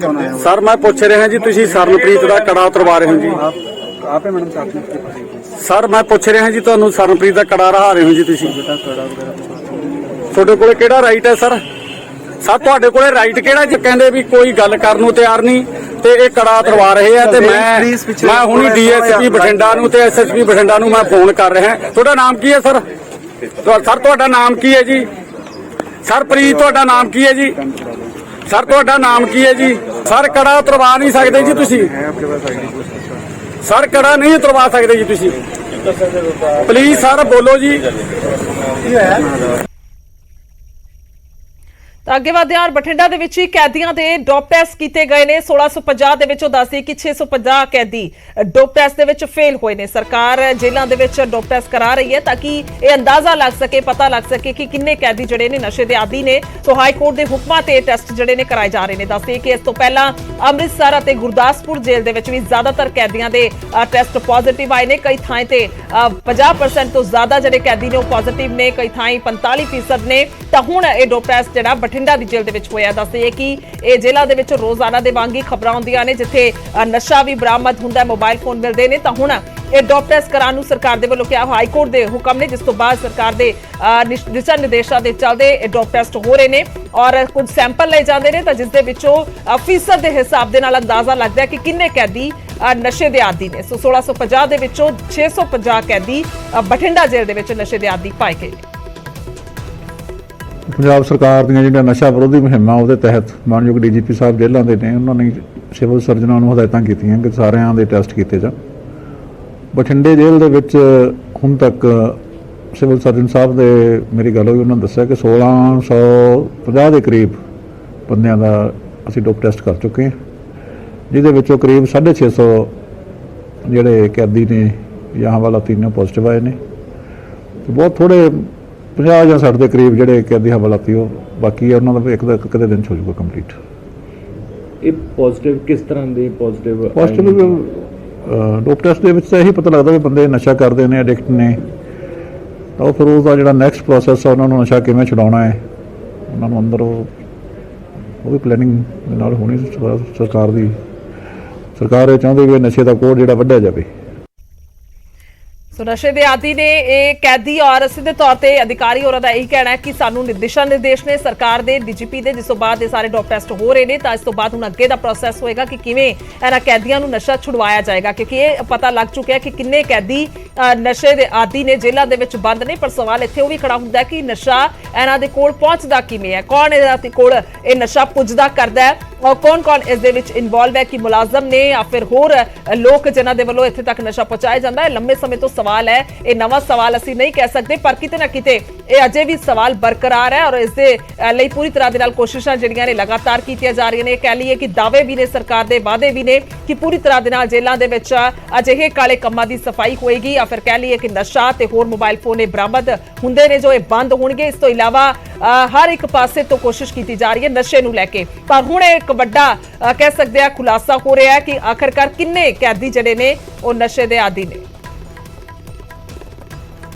S6: ਸਰ ਮੈਂ ਪੁੱਛ ਰਿਹਾ ਜੀ, ਤੁਸੀਂ ਸਰਨਪ੍ਰੀਤ ਦਾ ਕੜਾ ਉਤਰਵਾ ਰਹੇ ਹੋ ਜੀ?
S7: ਆਪੇ ਮੈਡਮ ਸਾਥ
S6: ਸਰ ਮੈਂ ਪੁੱਛ ਰਿਹਾ ਜੀ ਤੁਹਾਨੂੰ, ਸਰਨਪ੍ਰੀਤ ਦਾ ਕੜਾ ਰਹਾ ਰਹੇ ਹੋ ਜੀ ਤੁਸੀਂ? ਤੁਹਾਡੇ ਕੋਲੇ ਕਿਹੜਾ ਰਾਈਟ ਹੈ ਸਰ? ਸਰ ਤੁਹਾਡੇ ਕੋਲੇ ਰਾਈਟ ਕਿਹੜਾ ਜੀ? ਕਹਿੰਦੇ ਵੀ ਕੋਈ ਗੱਲ ਕਰਨ ਨੂੰ ਤਿਆਰ ਨਹੀਂ ਤੇ ਇਹ ਕੜਾ ਉਤਰਵਾ ਰਹੇ ਆ। ਤੇ ਮੈਂ ਹੁਣੀ ਡੀਐਸਪੀ ਬਠਿੰਡਾ ਨੂੰ ਤੇ ਐਸਐਸਪੀ ਬਠਿੰਡਾ ਨੂੰ ਮੈਂ ਫੋਨ ਕਰ ਰਿਹਾ। ਤੁਹਾਡਾ ਨਾਮ ਕੀ ਹੈ ਸਰ? ਸਰ ਤੁਹਾਡਾ ਨਾਮ ਕੀ ਹੈ ਜੀ? ਸਰਪ੍ਰੀਤ ਤੁਹਾਡਾ ਨਾਮ ਕੀ ਹੈ ਜੀ? ਸਰ ਤੁਹਾਡਾ ਨਾਮ ਕੀ ਹੈ ਜੀ? ਸਰ ਕੜਾ ਉਤਰਵਾ ਨਹੀਂ ਸਕਦੇ ਜੀ ਤੁਸੀਂ? ਸਰ ਕੜਾ ਨਹੀਂ ਉਤਰਵਾ ਸਕਦੇ ਜੀ ਤੁਸੀਂ? ਪਲੀਜ਼ ਸਰ ਬੋਲੋ ਜੀ।
S1: ਤਾਂ ਅੱਗੇ ਵਧਦੇ ਹਾਂ। ਬਠਿੰਡਾ ਦੇ ਵਿੱਚ ਹੀ ਕੈਦੀਆਂ ਦੇ ਡੋਪ ਟੈਸਟ ਕੀਤੇ ਗਏ ਨੇ। 1650 ਦੇ ਵਿੱਚੋਂ ਦੱਸਦੀ ਕਿ 650 ਕੈਦੀ ਡੋਪ ਟੈਸਟ ਦੇ ਵਿੱਚ ਫੇਲ ਹੋਏ ਨੇ। ਸਰਕਾਰ ਜੇਲ੍ਹਾਂ ਦੇ ਵਿੱਚ ਡੋਪ ਟੈਸਟ ਕਰਾ ਰਹੀ ਹੈ ਤਾਂ ਕਿ ਇਹ ਅੰਦਾਜ਼ਾ ਲੱਗ ਸਕੇ, ਪਤਾ ਲੱਗ ਸਕੇ ਕਿ ਕਿੰਨੇ ਕੈਦੀ ਜਿਹੜੇ ਨੇ ਨਸ਼ੇ ਦੇ ਆਦੀ ਨੇ। ਸੋ ਹਾਈ ਕੋਰਟ ਦੇ ਹੁਕਮਾਂ ਤੇ ਟੈਸਟ ਜਿਹੜੇ ਨੇ ਕਰਾਏ ਜਾ ਰਹੇ ਨੇ। ਦੱਸਦੇ ਕਿ ਇਸ ਤੋਂ ਪਹਿਲਾਂ ਅੰਮ੍ਰਿਤਸਰ ਅਤੇ ਗੁਰਦਾਸਪੁਰ ਜੇਲ੍ਹ ਦੇ ਵਿੱਚ ਵੀ ਜ਼ਿਆਦਾਤਰ ਕੈਦੀਆਂ ਦੇ ਟੈਸਟ ਪੋਜ਼ਿਟਿਵ ਆਏ ਨੇ। ਕਈ ਥਾਂ ਤੇ 50% ਤੋਂ ਜ਼ਿਆਦਾ ਜਿਹੜੇ ਕੈਦੀ ਨੇ ਉਹ ਪੋਜ਼ਿਟਿਵ ਨੇ, ਕਈ ਥਾਂ 45% ਨੇ। ਤਾਂ ਹੁਣ ਇਹ ਡੋਪ ਟੈਸਟ ਜਿਹੜਾ ਬਠਿੰਡਾ ਦੀ ਜੇਲ੍ਹ ਦੇ ਵਿੱਚ ਹੋਇਆ। ਦੱਸਦੇ ਕਿ ਇਹ ਜੇਲ੍ਹਾਂ ਦੇ ਵਿੱਚ ਰੋਜ਼ਾਨਾ ਦੇ ਵਾਂਗ ਹੀ ਖਬਰਾਂ ਆਉਂਦੀਆਂ ਨੇ, ਜਿੱਥੇ ਨਸ਼ਾ ਵੀ ਬਰਾਮਦ ਹੁੰਦਾ, ਮੋਬਾਈਲ ਫੋਨ ਮਿਲਦੇ ਨੇ। ਤਾਂ ਹੁਣ ਇਹ ਡੋਪ ਟੈਸਟ ਕਰਾਉਣ ਨੂੰ ਸਰਕਾਰ ਦੇ ਵੱਲੋਂ ਕਿਹਾ ਹਾਈ ਕੋਰਟ ਦੇ ਹੁਕਮ ਨੇ, ਜਿਸ ਤੋਂ ਬਾਅਦ ਸਰਕਾਰ ਦੇ ਦਿਸ਼ਾ ਨਿਰਦੇਸ਼ਾਂ ਦੇ ਚੱਲਦੇ ਇਹ ਡੋਪ ਟੈਸਟ ਹੋ ਰਹੇ ਨੇ ਔਰ ਕੁਝ ਸੈਂਪਲ ਲਏ ਜਾਂਦੇ ਨੇ, ਤਾਂ ਜਿਸ ਦੇ ਵਿੱਚੋਂ ਫੀਸਦ ਦੇ ਹਿਸਾਬ ਦੇ ਨਾਲ ਅੰਦਾਜ਼ਾ ਲੱਗਦਾ ਹੈ ਕਿ ਕਿੰਨੇ ਕੈਦੀ ਨਸ਼ੇ ਦੇ ਆਦੀ ਨੇ। ਸੋ 1650 ਦੇ ਵਿੱਚੋਂ 650 ਕੈਦੀ ਬਠਿੰਡਾ ਜੇਲ੍ਹ ਦੇ ਵਿੱਚ ਨਸ਼ੇ ਦੇ ਆਦੀ ਪਾਏ ਗਏ ਨੇ।
S8: ਪੰਜਾਬ ਸਰਕਾਰ ਦੀਆਂ ਜਿਹੜੀਆਂ ਨਸ਼ਾ ਵਿਰੋਧੀ ਮੁਹਿੰਮਾਂ ਉਹਦੇ ਤਹਿਤ ਮਾਨਯੋਗ ਡੀਜੀਪੀ ਸਾਹਿਬ ਜੇਲ੍ਹਾਂ ਦੇ ਨੇ, ਉਹਨਾਂ ਨੇ ਸਿਵਲ ਸਰਜਨਾਂ ਨੂੰ ਹਦਾਇਤਾਂ ਕੀਤੀਆਂ ਕਿ ਸਾਰਿਆਂ ਦੇ ਟੈਸਟ ਕੀਤੇ ਜਾਣ। ਬਠਿੰਡੇ ਜੇਲ੍ਹ ਦੇ ਵਿੱਚ ਹੁਣ ਤੱਕ ਸਿਵਲ ਸਰਜਨ ਸਾਹਿਬ ਦੇ ਮੇਰੀ ਗੱਲ ਹੋਈ, ਉਹਨਾਂ ਨੇ ਦੱਸਿਆ ਕਿ 1650 ਦੇ ਕਰੀਬ ਬੰਦਿਆਂ ਦਾ ਅਸੀਂ ਡੋਪ ਟੈਸਟ ਕਰ ਚੁੱਕੇ ਹਾਂ, ਜਿਹਦੇ ਵਿੱਚੋਂ ਕਰੀਬ 650 ਜਿਹੜੇ ਕੈਦੀ ਨੇ ਜਾਂ ਹਵਾਲਾਤੀ ਨੇ ਪੋਜ਼ਿਟਿਵ ਆਏ ਨੇ। ਬਹੁਤ ਥੋੜੇ 50 ਜਾਂ 60 ਦੇ ਕਰੀਬ ਜਿਹੜੇ ਕੈਦੀ ਹਵਾਲਾਤੀ ਉਹ ਬਾਕੀ ਹੈ, ਉਹਨਾਂ ਦਾ ਇੱਕ ਦਿਨ 'ਚ ਹੋ ਜਾਊਗਾ ਕੰਪਲੀਟ।
S9: ਇਹ ਪੋਜ਼ਿਟਿਵ ਕਿਸ ਤਰ੍ਹਾਂ ਦੇ ਪੋਜ਼ਿਟਿਵ
S8: ਡੋਪ ਟੈਸਟ ਦੇ ਵਿੱਚ ਤਾਂ ਇਹੀ ਪਤਾ ਲੱਗਦਾ ਵੀ ਬੰਦੇ ਨਸ਼ਾ ਕਰਦੇ ਨੇ, ਐਡਿਕਟ ਨੇ, ਤਾਂ ਉਹ ਫਿਰ ਉਹਦਾ ਜਿਹੜਾ ਨੈਕਸਟ ਪ੍ਰੋਸੈਸ ਆ ਉਹਨਾਂ ਨੂੰ ਨਸ਼ਾ ਕਿਵੇਂ ਛੁਡਾਉਣਾ ਹੈ, ਉਹਨਾਂ ਨੂੰ ਅੰਦਰ ਉਹ ਵੀ ਪਲੈਨਿੰਗ ਦੇ ਨਾਲ ਹੋਣੀ। ਸਰਕਾਰ ਇਹ ਚਾਹੁੰਦੀ ਵੀ ਨਸ਼ੇ ਦਾ ਕੋਡ ਜਿਹੜਾ ਵੱਢਿਆ ਜਾਵੇ।
S1: ਸੋ ਨਸ਼ੇ ਦੇ ਆਦੀ ਨੇ ਇਹ ਕੈਦੀ ਔਰ ਸਿੱਧੇ ਤੌਰ ਤੇ ਅਧਿਕਾਰੀ ਹੋਰਾਂ ਦਾ ਇਹੀ ਕਹਿਣਾ ਹੈ ਕਿ ਸਾਨੂੰ ਦਿਸ਼ਾ ਨਿਰਦੇਸ਼ ਨੇ ਸਰਕਾਰ ਦੇ, ਡੀਜੀਪੀ ਦੇ, ਜਿਸ ਤੋਂ ਬਾਅਦ ਇਹ ਸਾਰੇ ਡੋਪ ਟੈਸਟ ਹੋ ਰਹੇ ਨੇ। ਤਾਂ ਇਸ ਤੋਂ ਬਾਅਦ ਹੁਣ ਅੱਗੇ ਦਾ ਪ੍ਰੋਸੈਸ ਹੋਏਗਾ ਕਿ ਕਿਵੇਂ ਇਹਨਾਂ ਕੈਦੀਆਂ ਨੂੰ ਨਸ਼ਾ ਛੁਡਵਾਇਆ ਜਾਏਗਾ, ਕਿਉਂਕਿ ਇਹ ਪਤਾ ਲੱਗ ਚੁੱਕਿਆ ਕਿ ਕਿੰਨੇ ਕੈਦੀ ਨਸ਼ੇ ਦੇ ਆਦੀ ਨੇ, ਜੇਲ੍ਹਾਂ ਦੇ ਵਿੱਚ ਬੰਦ ਨੇ। ਪਰ ਸਵਾਲ ਇੱਥੇ ਉਹ ਵੀ ਖੜਾ ਹੁੰਦਾ ਕਿ ਨਸ਼ਾ ਇਹਨਾਂ ਦੇ ਕੋਲ ਪਹੁੰਚਦਾ ਕਿਵੇਂ ਹੈ, ਕੌਣ ਇਹਨਾਂ ਦੇ ਕੋਲ ਇਹ ਨਸ਼ਾ ਪੁੱਜਦਾ ਕਰਦਾ ਹੈ ਔਰ ਕੌਣ ਇਸ ਦੇ ਵਿੱਚ ਇਨਵੋਲਵ ਹੈ, ਕਿ ਮੁਲਾਜ਼ਮ ਨੇ ਜਾਂ ਫਿਰ ਹੋਰ ਲੋਕ ਜਿਨ੍ਹਾਂ ਦੇ ਵੱਲੋਂ ਇੱਥੇ ਤੱਕ ਨਸ਼ਾ ਪਹੁੰਚਾਇਆ ਜਾਂਦਾ ਹੈ। ਲੰਮੇ ਸਮੇਂ ਤੋਂ ਸਵਾਲ ਹੈ, ਇਹ ਨਵਾਂ ਸਵਾਲ ਅਸੀਂ ਨਹੀਂ ਕਹਿ ਸਕਦੇ, ਪਰ ਕਿਤੇ ਨਾ ਕਿਤੇ ਇਹ ਅਜੇ ਵੀ ਸਵਾਲ ਬਰਕਰਾਰ ਹੈ ਔਰ ਇਸ ਦੇ ਲਈ ਪੂਰੀ ਤਰ੍ਹਾਂ ਦੇ ਨਾਲ ਕੋਸ਼ਿਸ਼ਾਂ ਜਿਹੜੀਆਂ ਨੇ ਲਗਾਤਾਰ ਕੀਤੀਆਂ ਜਾ ਰਹੀਆਂ ਨੇ। ਕਹਿ ਲਈਏ ਕਿ ਦਾਅਵੇ ਵੀ ਨੇ, ਸਰਕਾਰ ਦੇ ਵਾਅਦੇ ਵੀ ਨੇ ਕਿ ਪੂਰੀ ਤਰ੍ਹਾਂ ਦੇ ਨਾਲ ਜੇਲ੍ਹਾਂ ਦੇ ਵਿੱਚ ਅਜਿਹੇ ਕਾਲੇ ਕੰਮਾਂ ਦੀ ਸਫਾਈ ਹੋਏਗੀ, ਜਾਂ ਫਿਰ ਕਹਿ ਲਈਏ ਕਿ ਨਸ਼ਾ ਤੇ ਹੋਰ ਮੋਬਾਈਲ ਫੋਨ ਇਹ ਬਰਾਮਦ ਹੁੰਦੇ ਨੇ ਜੋ ਇਹ ਬੰਦ ਹੋਣਗੇ। ਇਸ ਤੋਂ ਇਲਾਵਾ ਹਰ ਇੱਕ ਪਾਸੇ ਤੋਂ ਕੋਸ਼ਿਸ਼ ਕੀਤੀ ਜਾ ਰਹੀ ਹੈ ਨਸ਼ੇ ਨੂੰ ਲੈ ਕੇ। ਪਰ ਹੁਣ ਇੱਕ ਵੱਡਾ ਕਹਿ ਸਕਦੇ ਆ ਖੁਲਾਸਾ ਹੋ ਰਿਹਾ ਹੈ ਕਿ ਆਖਰਕਾਰ ਕਿੰਨੇ ਕੈਦੀ ਜਿਹੜੇ ਨੇ ਉਹ ਨਸ਼ੇ ਦੇ ਆਦੀ ਨੇ।